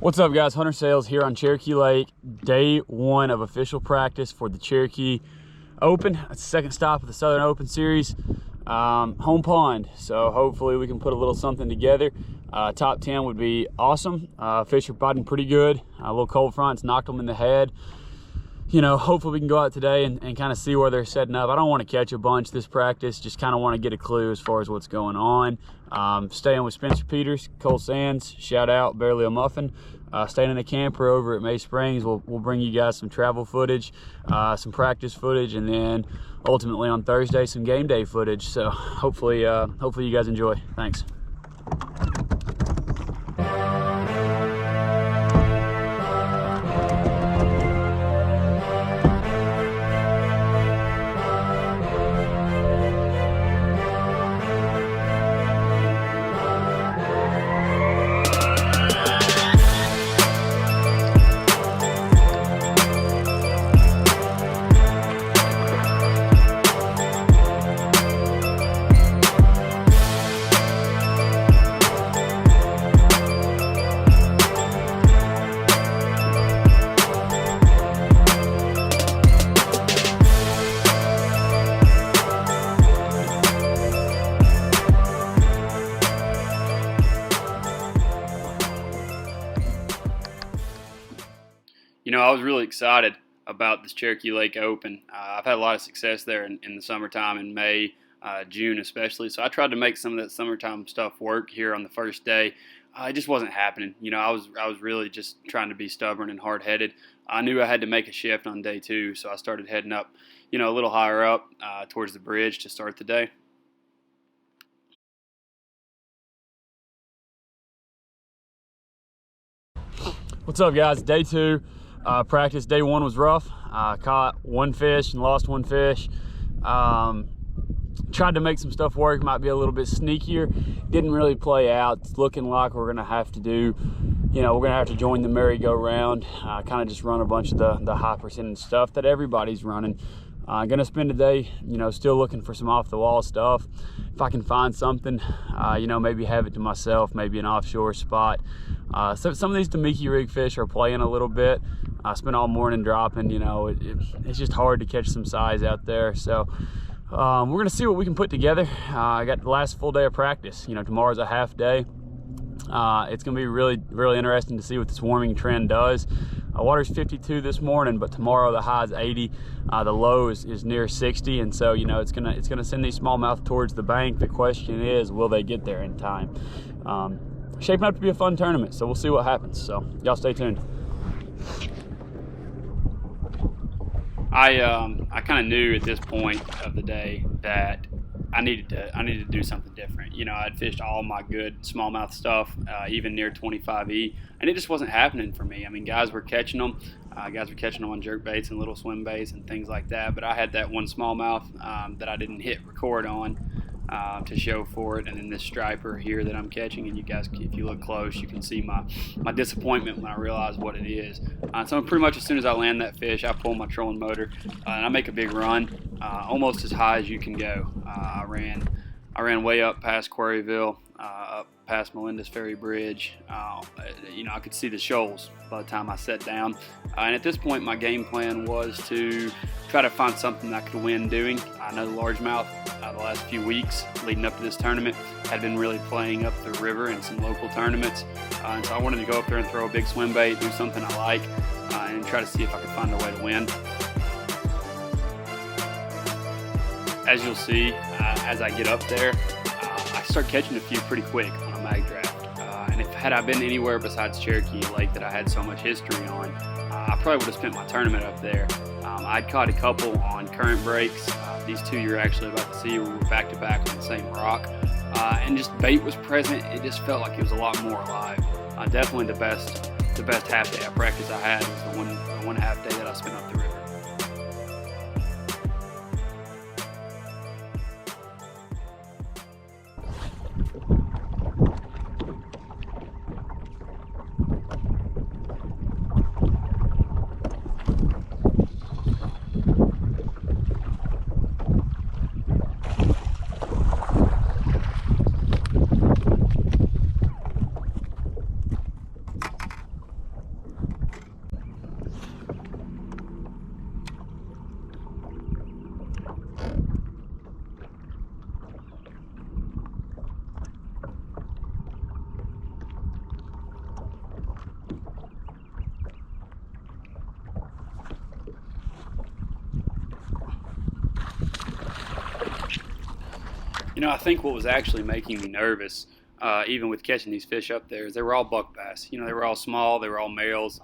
What's up, guys? Hunter Sales here on Cherokee Lake. Day one of official practice for the Cherokee Open. It's the second stop of the Southern Open Series. Home pond, so hopefully we can put a little something together. Top 10 would be awesome. Fish are biting pretty good. A little cold fronts knocked them in the head. You know, hopefully we can go out today and kind of see where they're setting up. I don't want to catch a bunch this practice, just kind of want to get a clue as far as what's going on. Staying with Spencer Peters, Cole Sands, shout out, barely a muffin. Staying in the camper over at May Springs. We'll bring you guys some travel footage, some practice footage, and then ultimately on Thursday some game day footage. So hopefully you guys enjoy. Thanks. You know, I was really excited about this Cherokee Lake Open. I've had a lot of success there in the summertime, in May, June especially. So I tried to make some of that summertime stuff work here on the first day. It just wasn't happening. You know, I was really just trying to be stubborn and hard-headed. I knew I had to make a shift on day two, so I started heading up, you know, a little higher up towards the bridge to start the day. What's up, guys? Day two. Practice day one was rough. Caught one fish and lost one fish. Tried to make some stuff work, might be a little bit sneakier. Didn't really play out. It's looking like we're gonna have to do, you know, we're gonna have to join the merry-go-round, kind of just run a bunch of the high percentage stuff that everybody's running. Gonna spend the day, you know, still looking for some off-the-wall stuff. If I can find something, you know, maybe have it to myself, maybe an offshore spot. So some of these Damiki rig fish are playing a little bit. I spent all morning dropping, you know, it's just hard to catch some size out there. So we're gonna see what we can put together. I got the last full day of practice. You know, tomorrow's a half day. It's gonna be really interesting to see what this warming trend does. Water's 52 this morning, but tomorrow the high is 80. The low is near 60, and so, you know, it's gonna send these smallmouth towards the bank. The question is, will they get there in time? Shaping up to be a fun tournament, so we'll see what happens. So y'all stay tuned. I kind of knew at this point of the day that I needed to do something different. You know, I'd fished all my good smallmouth stuff, even near 25E, and it just wasn't happening for me. I mean, guys were catching them. Guys were catching them on jerk baits and little swim baits and things like that, but I had that one smallmouth that I didn't hit record on to show for it, and then this striper here that I'm catching, and you guys, if you look close, you can see my disappointment when I realize what it is. So pretty much as soon as I land that fish, I pull my trolling motor and I make a big run, almost as high as you can go. I ran way up past Quarryville, up past Melendez Ferry Bridge. You know, I could see the shoals by the time I sat down. And at this point, my game plan was to try to find something I could win doing. I know the largemouth the last few weeks leading up to this tournament had been really playing up the river in some local tournaments. And so I wanted to go up there and throw a big swim bait, do something I like, and try to see if I could find a way to win. As you'll see, as I get up there, I start catching a few pretty quick on a mag draft. And had I been anywhere besides Cherokee Lake that I had so much history on, I probably would have spent my tournament up there. I'd caught a couple on current breaks. These two you're actually about to see were back to back on the same rock. And just bait was present. It just felt like it was a lot more alive. Definitely the best half day of practice I had was the one half day that I spent up the river. You know, I think what was actually making me nervous, even with catching these fish up there, is they were all buck bass. You know, they were all small, they were all males.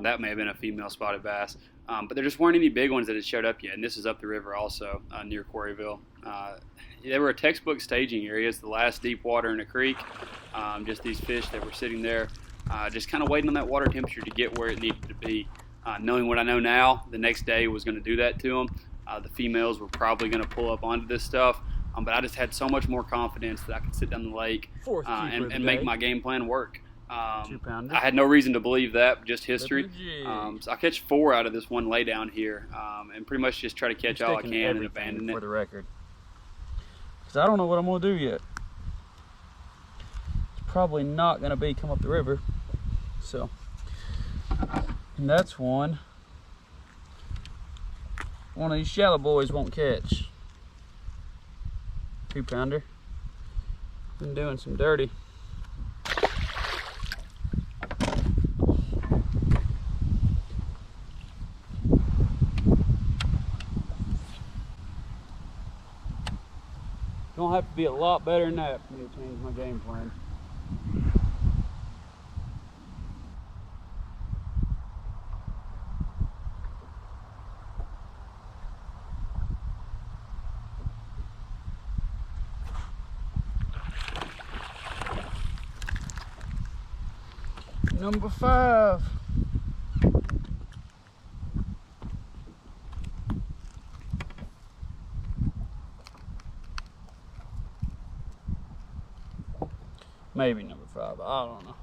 That may have been a female spotted bass. But there just weren't any big ones that had showed up yet, and this is up the river also, near Quarryville. They were textbook staging areas, the last deep water in a creek, just these fish that were sitting there, just kind of waiting on that water temperature to get where it needed to be. Knowing what I know now, the next day was going to do that to them. The females were probably going to pull up onto this stuff, but I just had so much more confidence that I could sit down the lake and make my game plan work. I had no reason to believe that, just history. So I catch 4 out of this one lay down here, and pretty much just try to catch all I can and abandon it. For the record, because I don't know what I'm gonna do yet. It's probably not gonna be come up the river. So, and that's one of these shallow boys won't catch. 2-pounder. Been doing some dirty. Gonna have to be a lot better than that for me to change my game plan. Number 5. Maybe number 5, I don't know.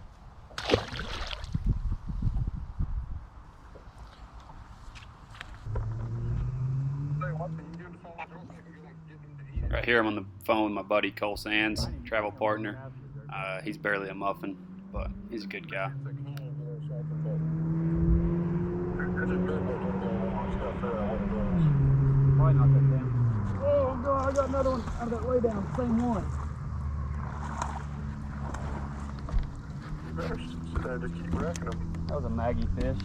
Right here I'm on the phone with my buddy Cole Sands, travel partner. He's barely a muffin, but he's a good guy. Probably not that down. Oh God, I got another one out of that way down, same one. Just keep racking them. That was a Maggie fish.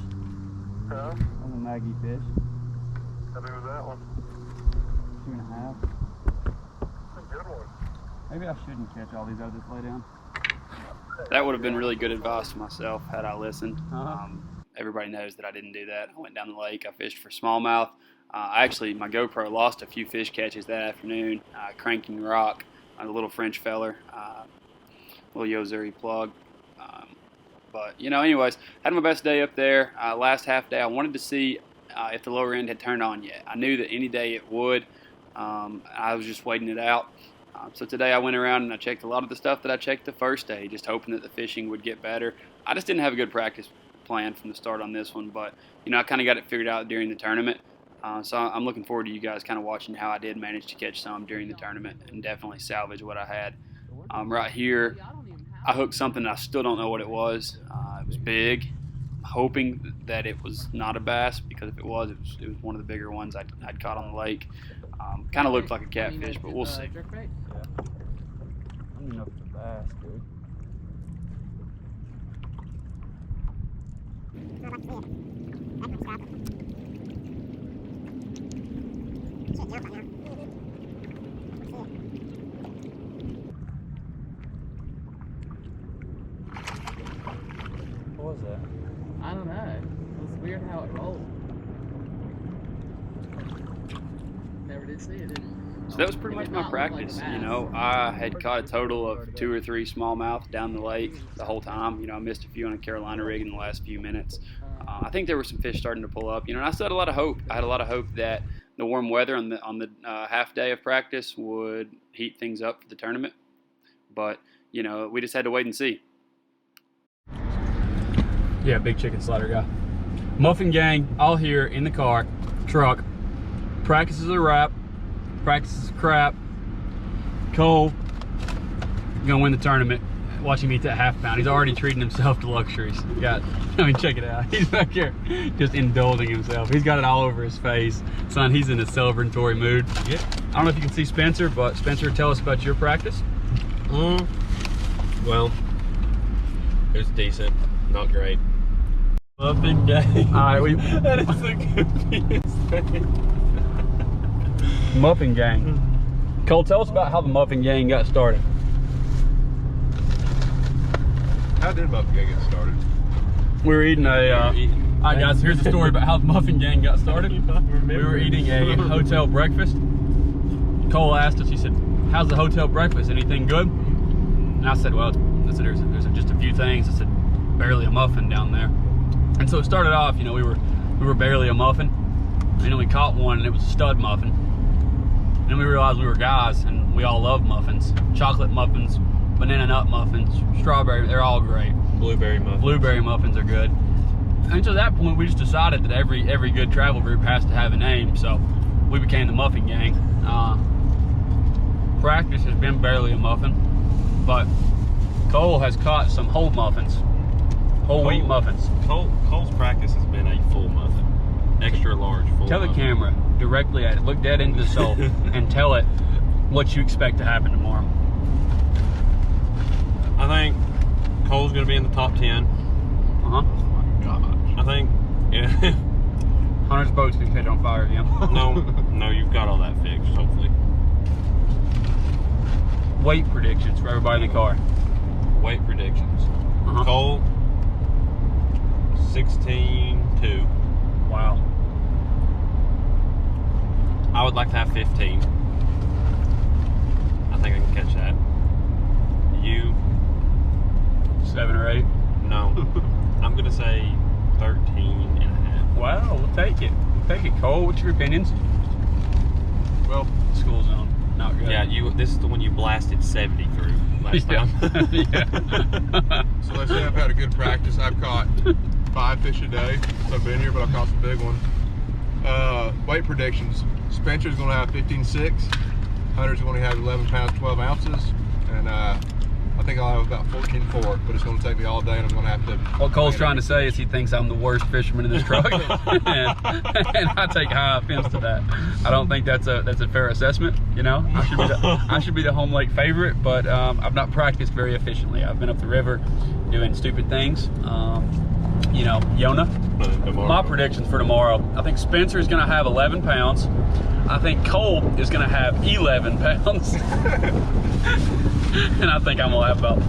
Huh? That was a Maggie fish. How big was that one? 2.5. That's a good one. Maybe I shouldn't catch all these out of this lay down. That would have been really good advice to myself had I listened. Uh-huh. Everybody knows that I didn't do that. I went down the lake. I fished for smallmouth. Actually, my GoPro lost a few fish catches that afternoon. Cranking rock on a little French feller, little Yozuri plug. But, you know, anyways, had my best day up there. Last half day, I wanted to see if the lower end had turned on yet. I knew that any day it would. I was just waiting it out. So today I went around and I checked a lot of the stuff that I checked the first day, just hoping that the fishing would get better. I just didn't have a good practice plan from the start on this one, but, you know, I kind of got it figured out during the tournament. So I'm looking forward to you guys kind of watching how I did manage to catch some during the tournament and definitely salvage what I had. Right here, I hooked something that I still don't know what it was. It was big. I'm hoping that it was not a bass, because if it was one of the bigger ones I'd caught on the lake. Kind of looked like a catfish, but we'll see. I don't even know if it's a bass, dude. What was that? I don't know. It was weird how it rolled. Never did see it, did it? So that was pretty much my practice. You know, I had caught a total of 2 or 3 smallmouth down the lake the whole time. You know, I missed a few on a Carolina rig in the last few minutes. I think there were some fish starting to pull up. You know, and I still had a lot of hope. I had a lot of hope that the warm weather on the half day of practice would heat things up for the tournament. But, you know, we just had to wait and see. Yeah, big chicken slider guy. Muffin gang, all here in the car, truck. Practice is a wrap. Practice is crap. Cole gonna win the tournament. Watch him eat that half pound. He's already treating himself to luxuries. Check it out. He's back here just indulging himself. He's got it all over his face. Son, he's in a celebratory mood. Yeah. I don't know if you can see Spencer, but Spencer, tell us about your practice. Well, it was decent, not great. Muffin gang. All right, That is the confused thing. Muffin gang. Cole, tell us about how the Muffin Gang got started. How did Muffin Gang get started? We were eating a, alright guys, here's the story about how the Muffin Gang got started. We were eating a hotel breakfast. Cole asked us, he said, how's the hotel breakfast? Anything good? And I said, well, there's just a few things. I said, barely a muffin down there. And so it started off, you know, we were barely a muffin. And then we caught one and it was a stud muffin. And then we realized we were guys and we all love muffins. Chocolate muffins, banana nut muffins, strawberry, they're all great. Blueberry muffins. Blueberry muffins are good. And to that point, we just decided that every good travel group has to have a name. So we became the Muffin Gang. Practice has been barely a muffin, but Cole has caught some whole muffins, whole wheat muffins. Cole's practice has been a full muffin, extra large full. Tell the muffin. camera directly at it, look dead into the soul, and tell it what you expect to happen tomorrow. I think Cole's gonna be in the top 10. Uh-huh. I think, yeah. Hunter's boat's gonna catch on fire again. No, you've got all that fixed, hopefully. Weight predictions for everybody in the car. Weight predictions. Uh-huh. Cole, 16.2. Wow. I would like to have 15. I think I can catch that. You, 7 or 8. no. I'm gonna say 13.5. Wow, we'll take it. We'll take it. Cole, what's your opinions? Well, School zone. Not good. Yeah, this is the one you blasted 70 through last time. Yeah. so let's say I've had a good practice. I've caught 5 fish a day since I've been here, but I've caught some big ones. Weight predictions. Spencer's going to have 15.6. Hunter's going to have 11 pounds, 12 ounces. And I think I'll have about 14.4, but it's going to take me all day and I'm going to have to... What Cole's trying to say is he thinks I'm the worst fisherman in this truck. and I take high offense to that. I don't think that's a fair assessment, you know? I should be the home lake favorite, but I've not practiced very efficiently. I've been up the river doing stupid things. You know, Yona. My predictions for tomorrow, I think Spencer is going to have 11 pounds. I think Cole is going to have 11 pounds. And I think I'm going to have about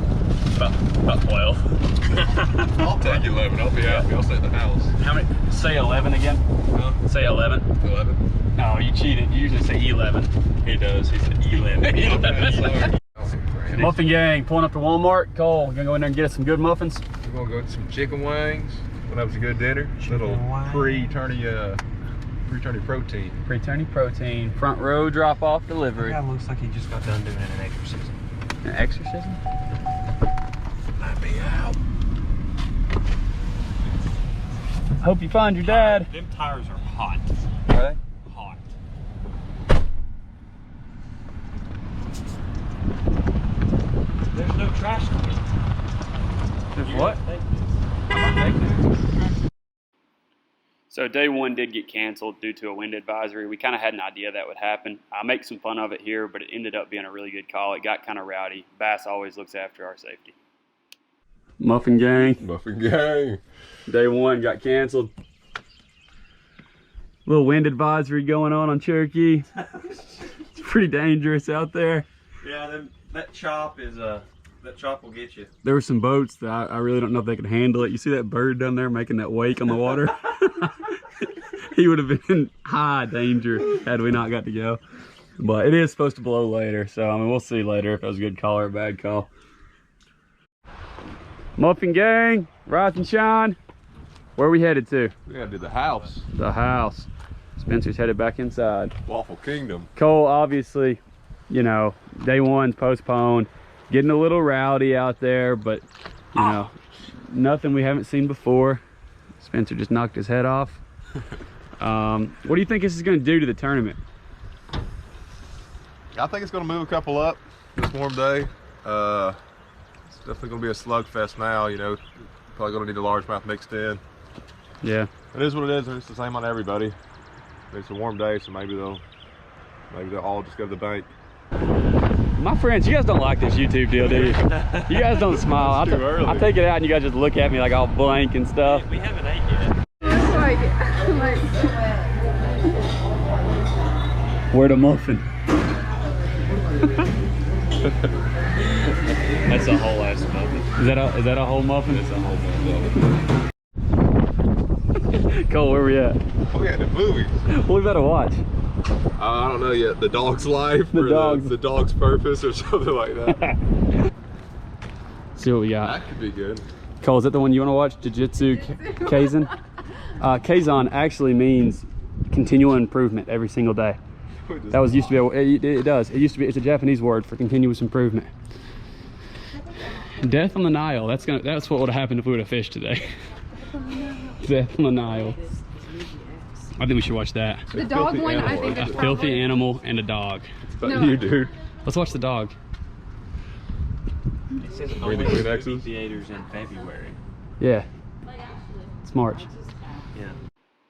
12. I'll take 11. I'll be happy. I'll stay at the house. How many? Say 11 again. Huh? Say 11. 11. No, you cheated. You usually say 11. He does. He said 11. Muffin Gang pulling up to Walmart. Cole, we're gonna go in there and get us some good muffins. We're going to go get some chicken wings. Well, that was a good dinner. Little pre-tourney protein. Pre-tourney protein. Front row drop off delivery. That guy looks like he just got done doing an exorcism. An exorcism? Let me out. Hope you find your dad. Them tires are hot. Are they? Hot. There's no trash can. There's what? So day one did get canceled due to a wind advisory. We kind of had an idea that would happen. I make some fun of it here, but it ended up being a really good call. It got kind of rowdy. Bass always looks after our safety. Muffin Gang. Muffin Gang. Day one got canceled. Little wind advisory going on Cherokee. It's pretty dangerous out there. Yeah, that chop is that chop will get you. There were some boats that I really don't know if they could handle it. You see that bird down there making that wake on the water? He would have been in high danger had we not got to go. But it is supposed to blow later, so I mean, we'll see later if it was a good call or a bad call. Muffin Gang, rise and shine. Where are we headed to? We gotta do the house. The house. Spencer's headed back inside. Waffle Kingdom. Cole, obviously, you know, day one's postponed. Getting a little rowdy out there, but, you know, nothing we haven't seen before. Spencer just knocked his head off. What do you think this is going to do to the tournament? I think it's gonna move a couple up this warm day. It's definitely gonna be a slugfest now, you know. Probably gonna need a largemouth mixed in. Yeah. It is what it is. It's the same on everybody. It's a warm day, so maybe they'll all just go to the bank. My friends, you guys don't like this YouTube deal, do you? You guys don't smile. I take it out and you guys just look at me like all blank and stuff. We haven't ate yet. It's like Where the muffin? That's a whole ass muffin. Is that a whole muffin? It's a whole muffin. Cole, where we at? We at the movies. What we better watch? I don't know yet. The Dog's Life The or Dog's- the Dog's Purpose or something like that. See what we got. That could be good. Cole, is that the one you want to watch? Jiu-Jitsu Kaizen? Kaizen actually means continual improvement every single day. That was used to be, it does. It used to be, it's a Japanese word for continuous improvement. Death on the Nile. That's what would have happened if we would have fished today. Death on the Nile. I think we should watch that. The dog one, I think A it's filthy probably... animal and a dog. But No. you, dude. Let's watch the dog. It says Read the only Kleenexes. movie theaters in February. Yeah. It's March. Yeah.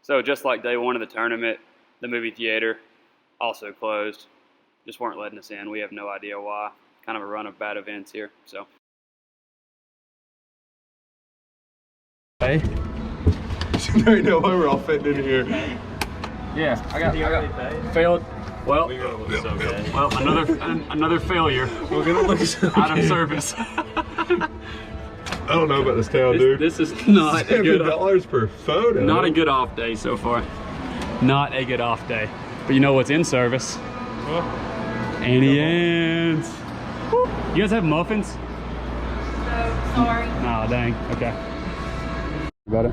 So just like day one of the tournament, the movie theater also closed. Just weren't letting us in. We have no idea why. Kind of a run of bad events here. So. Hey. There ain't no way we're all fitting in here. Yeah, I got paid? failed. Well, We're gonna look so good. well, another failure. We're gonna look so Out of good. service. I don't know about this town, dude. This is not a good, $7 per photo. not a good off day so far. Not a good off day. But you know what's in service? Annie Ann's. You guys have muffins? No, sorry. Nah, dang. Okay. Got it.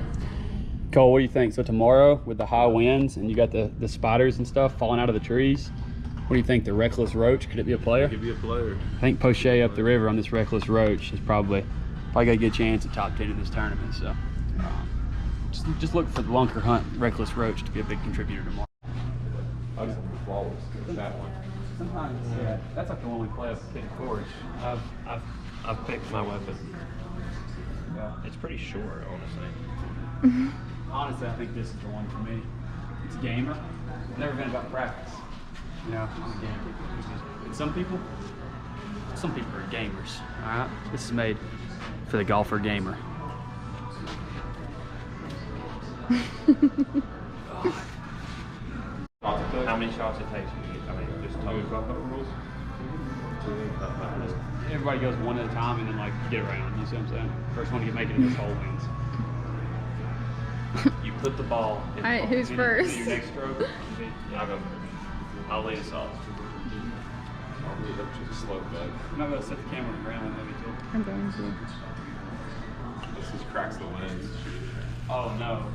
Cole, what do you think? So tomorrow with the high winds and you got the spiders and stuff falling out of the trees, what do you think? The Reckless Roach, could it be a player? Could be a player. I think Poche up the river on this Reckless Roach is probably got a good chance at top 10 in this tournament. So just look for the Lunker Hunt Reckless Roach to be a big contributor tomorrow. I just want the flawless. That one. Sometimes, yeah, that's like the one we play up at Kid Forge. I've picked my weapon. Yeah. It's pretty short, honestly. Honestly, I think this is the one for me. It's a gamer. It's never been about practice. You know, I'm a gamer. And some people are gamers. All right, this is made for the golfer gamer. How many shots it takes when you get, I mean, just total rules? Everybody goes one at a time and then like get around. You see what I'm saying? First one to make it in this hole wins. You put the ball in All right, who's Then first? your next stroke. I'll go first. I'll lead us off. I'll lead up to the slope bed. I'm not gonna set the camera on the ground maybe too. I'm going to. This just cracks the lens. Oh no.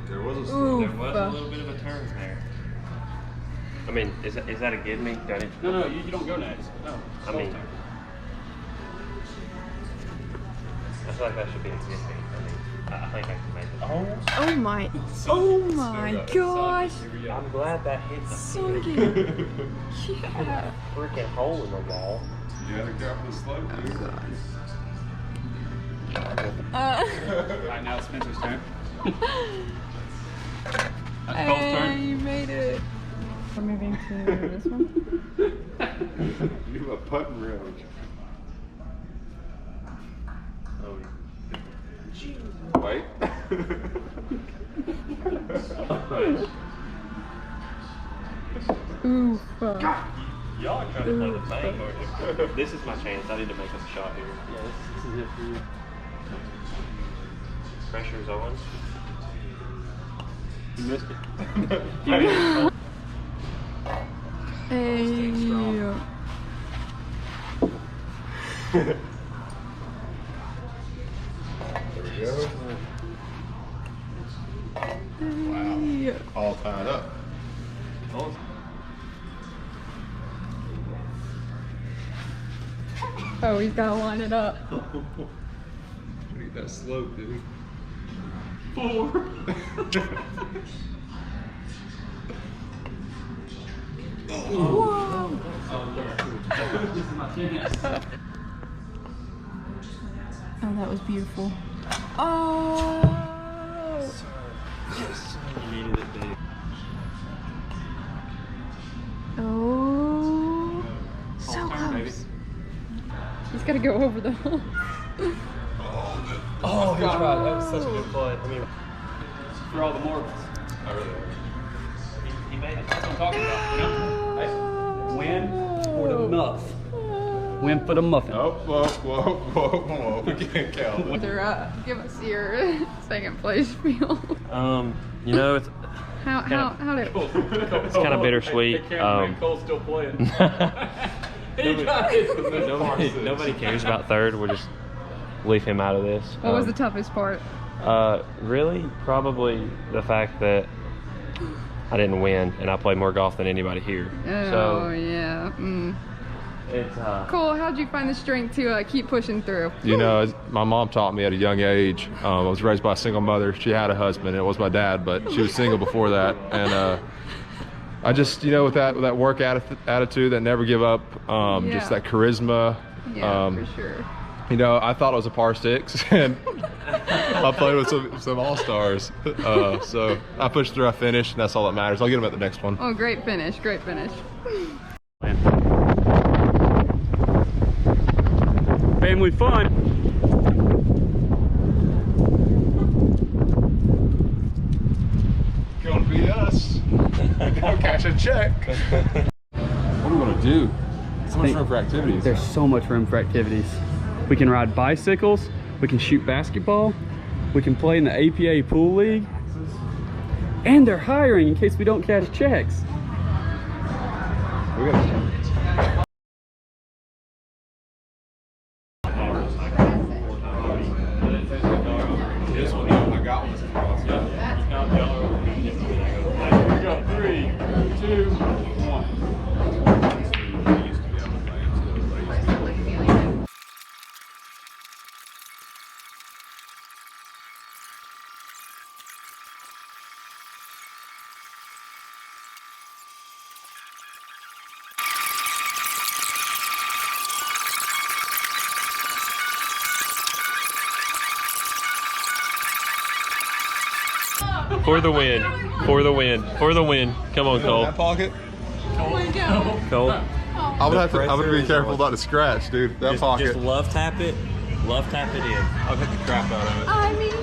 There was a Ooh. slope. There was a little bit of a turn there. I mean, is that a give me? Do I need to- No, you don't go next. No. I mean, I feel like that should be a give me. I mean, I think I can make it. Oh my. Oh my gosh. I'm glad that hit the So good. Yeah. freaking hole in the wall. You gotta go up the slope, dude. Right now it's Spencer's turn. That's Cole's Hey, turn. you made it. We're moving to this one. You have a putting range. Oh, Wait. Ooh. y'all are trying to play the bank, aren't you? This is my chance. I need to make us a shot here. Yeah, this is it for you. Pressure's on. You missed it. Hey. There we go. Hey. All tied up. Oh, he's gotta line it up. Need that slope, dude. 4. Whoa. This is my chance. Oh, that was beautiful. Oh. You needed it big. Oh. So close. He's gotta go over the hole. Oh, he tried. That was such a good play. I mean, For all the mortals. I really he made it. That's what I'm talking about. You know? Hey, win, for the muff. Win for the muffin. Oh, whoa. We can't count. Give us your second place feel. You know, it's How did? it's kind of bittersweet. Cole's still playing. Nobody cares about third. We'll just leave him out of this. What was the toughest part? Really, probably the fact that I didn't win, and I play more golf than anybody here. Oh So yeah. it's Cole, how'd you find the strength to keep pushing through? You know, my mom taught me at a young age. I was raised by a single mother. She had a husband, and it was my dad, but she was single before that. And I just, you know, with that work attitude, that never give up, just that charisma. Yeah, for sure. You know, I thought it was a par 6, and I played with some all-stars. So I pushed through, I finished, and that's all that matters. I'll get them at the next one. Oh, great finish, great finish. Family fun. Gonna beat us. Gonna cash a check. What are we gonna do? So much room for activities. There's so much room for activities. We can ride bicycles, we can shoot basketball, we can play in the APA pool league, and they're hiring in case we don't cash checks. We got this one. I got one. We got 3, 2, 1. for the win, for the win, for the win. Come on, Cole. That pocket. Cole. I would be careful not to scratch, dude. That pocket. Just love tap it. Love tap it in. I'll hit the crap out of it. I mean,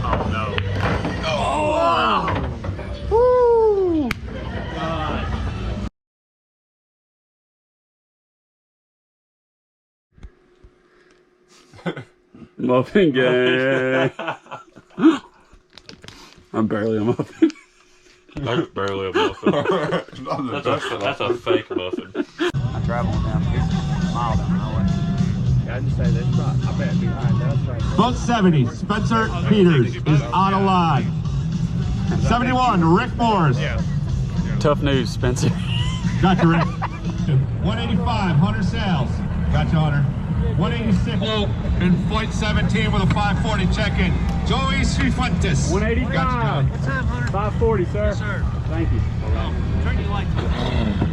Oh no. Woo! Muffin gang. I'm barely a muffin. That's barely a muffin. That's a fake muffin. I travel down this mile down my way. I just say this spot. I bet behind us right there. Boat 70, Spencer Peters is out of line. 71, Rick Moores. Tough news, Spencer. Gotcha, Rick. 185, Hunter Sales. Gotcha, Hunter. 186 in flight 17 with a 540 check-in. Joey Cifuentes. 185. Gotcha, What's up, Hunter? 540, sir. Yes, sir. Thank you. Turn your lights on.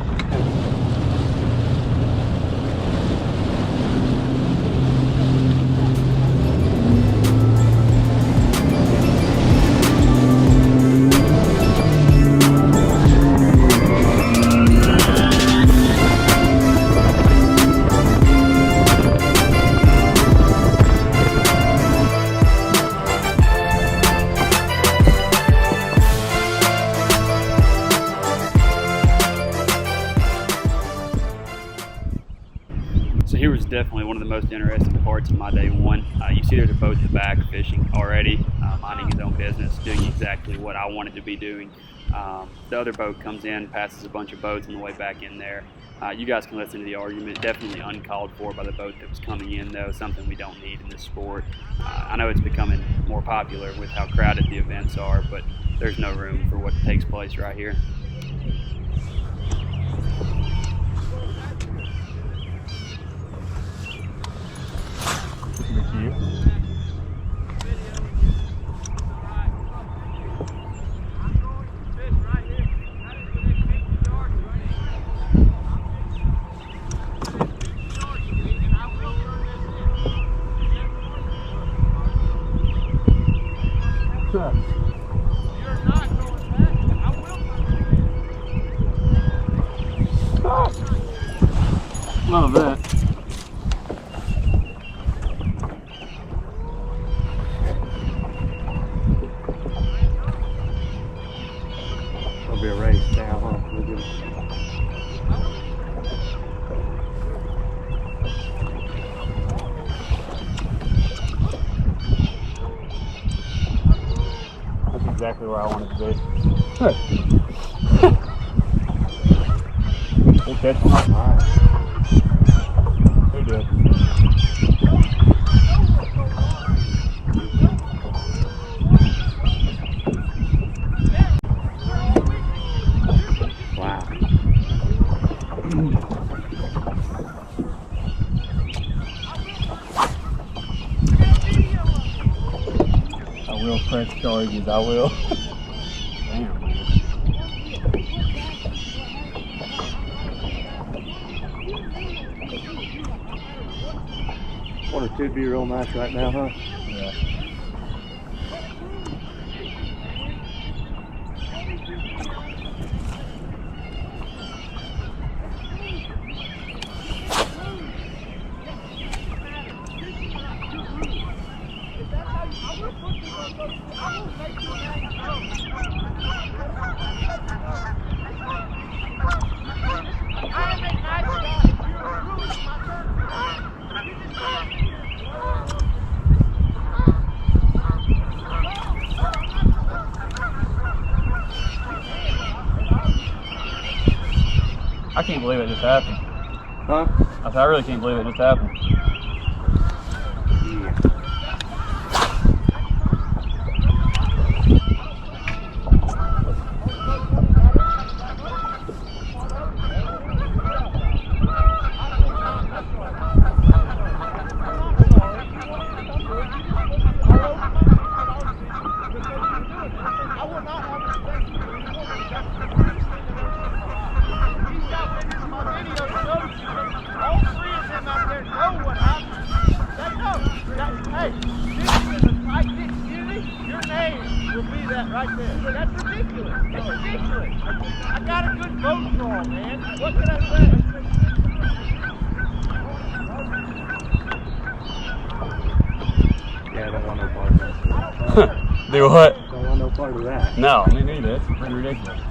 So here was definitely one of the most interesting parts of my day one. You see there's a boat in the back fishing already, minding his own business, doing exactly what I wanted to be doing. The other boat comes in, passes a bunch of boats on the way back in there. You guys can listen to the argument. Definitely uncalled for by the boat that was coming in, though, something we don't need in this sport. I know it's becoming more popular with how crowded the events are, but there's no room for what takes place right here. Love that. There'll be a race now, huh? exactly where I want it to be. Good catch. Alright. Who did? Wow. I will press charges, I will. Damn, man. Water could be real nice right now, huh? Yeah. I can't believe it just happened. Huh? I really can't believe it just happened. Right there. That's ridiculous. It's ridiculous. I got a good boat draw, man. What can I say? Yeah, I don't want no part of that. Do what? Don't want no part of that. No, me neither. It's pretty ridiculous.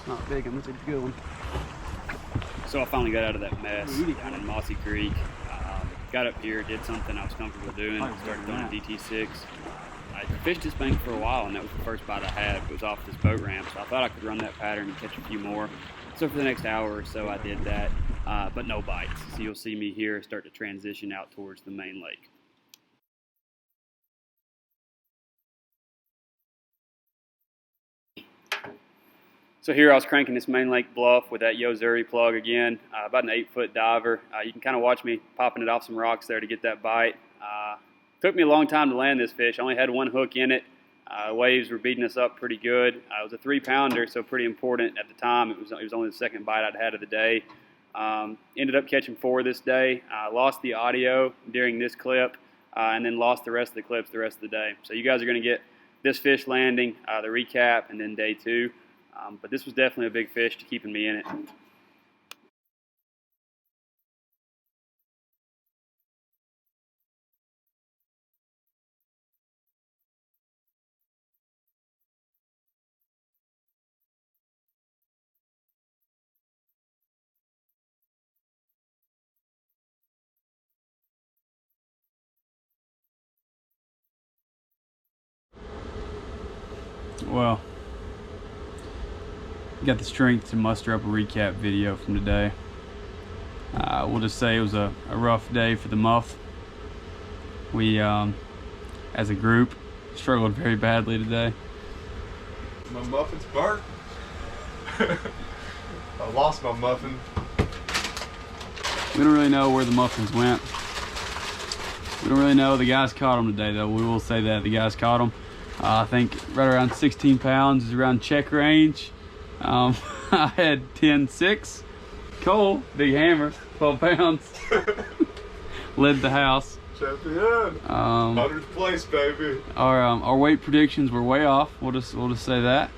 Not big one, it's a good one. So I finally got out of that mess down in Mossy Creek. Got up here, did something I was comfortable doing, started throwing a DT6. I fished this bank for a while, and that was the first bite I had. It was off this boat ramp, so I thought I could run that pattern and catch a few more. So for the next hour or so, I did that, but no bites. So you'll see me here start to transition out towards the main lake. So here I was cranking this main lake bluff with that Yo-Zuri plug again, about an 8-foot diver. You can kind of watch me popping it off some rocks there to get that bite. Took me a long time to land this fish. I only had one hook in it. Waves were beating us up pretty good. It was a 3-pounder, so pretty important at the time. It was only the second bite I'd had of the day. Ended up catching 4 this day. Lost the audio during this clip, and then lost the rest of the clips the rest of the day. So you guys are going to get this fish landing, the recap, and then day 2. But this was definitely a big fish to keeping me in it. Well, got the strength to muster up a recap video from today. We'll just say it was a rough day for the muff. We, as a group, struggled very badly today. My muffin's burnt. I lost my muffin. We don't really know where the muffins went. We don't really know. The guys caught them today, though. We will say that the guys caught them. I think right around 16 pounds is around check range. I had 10.6. Cole, big hammer, 12 pounds. Led the house. Champion. 100th place, baby. Our weight predictions were way off. We'll just say that.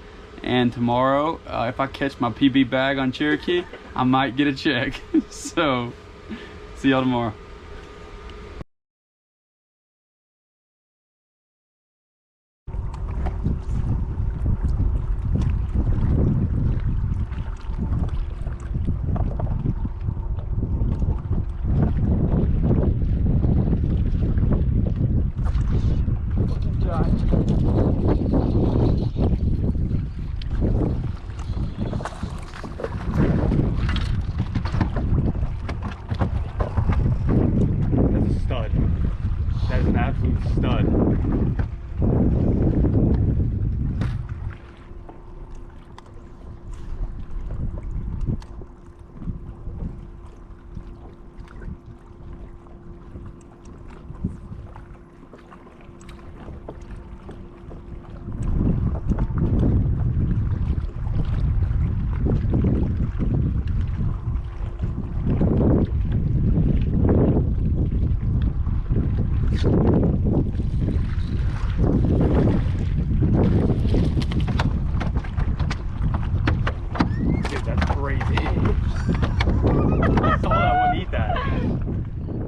And tomorrow, if I catch my PB bag on Cherokee, I might get a check. So, see y'all tomorrow. That is an absolute stud.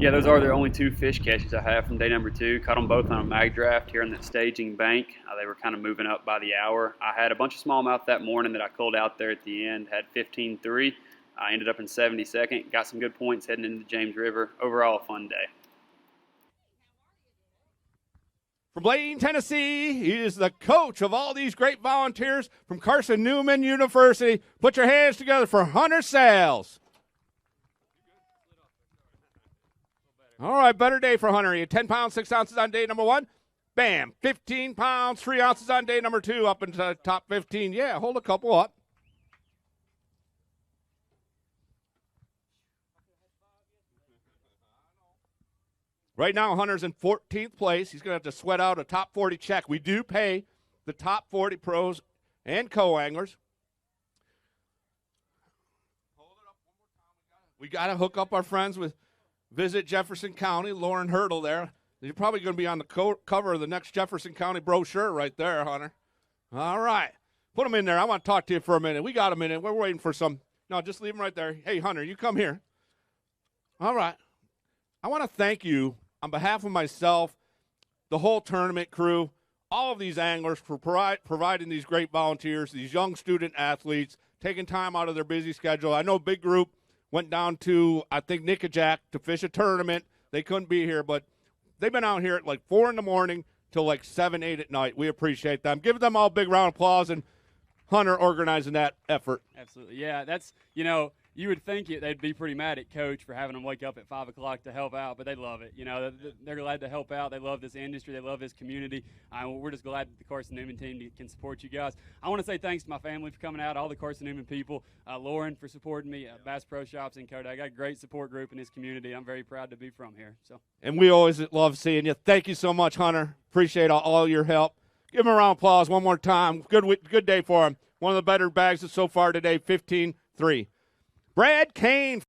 Yeah, those are the only 2 fish catches I have from day number 2. Caught them both on a mag draft here on that staging bank. They were kind of moving up by the hour. I had a bunch of smallmouth that morning that I culled out there at the end. Had 15.3. I ended up in 72nd. Got some good points heading into the James River. Overall, a fun day. From Blaine, Tennessee, he is the coach of all these great volunteers from Carson Newman University. Put your hands together for Hunter Sales. All right, better day for Hunter. He had 10 pounds, 6 ounces on day number 1. Bam, 15 pounds, 3 ounces on day number 2, up into the top 15. Yeah, hold a couple up. Right now, Hunter's in 14th place. He's going to have to sweat out a top 40 check. We do pay the top 40 pros and co-anglers. We got to hook up our friends with Visit Jefferson County, Lauren Hurdle there. You're probably going to be on the cover of the next Jefferson County brochure right there, Hunter. All right. Put them in there. I want to talk to you for a minute. We got a minute. We're waiting for some. No, just leave them right there. Hey, Hunter, you come here. All right. I want to thank you on behalf of myself, the whole tournament crew, all of these anglers for providing these great volunteers, these young student athletes, taking time out of their busy schedule. I know Big Group went down to, I think, Nickajack to fish a tournament. They couldn't be here, but they've been out here at like 4 in the morning till like 7, 8 at night. We appreciate them. Give them all a big round of applause, and Hunter organizing that effort. Absolutely. Yeah, that's, you would think they'd be pretty mad at Coach for having them wake up at 5 o'clock to help out, but they love it. They're glad to help out. They love this industry. They love this community. We're just glad that the Carson Newman team can support you guys. I want to say thanks to my family for coming out, all the Carson Newman people, Lauren for supporting me, Bass Pro Shops in Kodak. I got a great support group in this community. I'm very proud to be from here. And we always love seeing you. Thank you so much, Hunter. Appreciate all your help. Give him a round of applause one more time. Good day for him. One of the better bags so far today, 15-3. Brad Kane.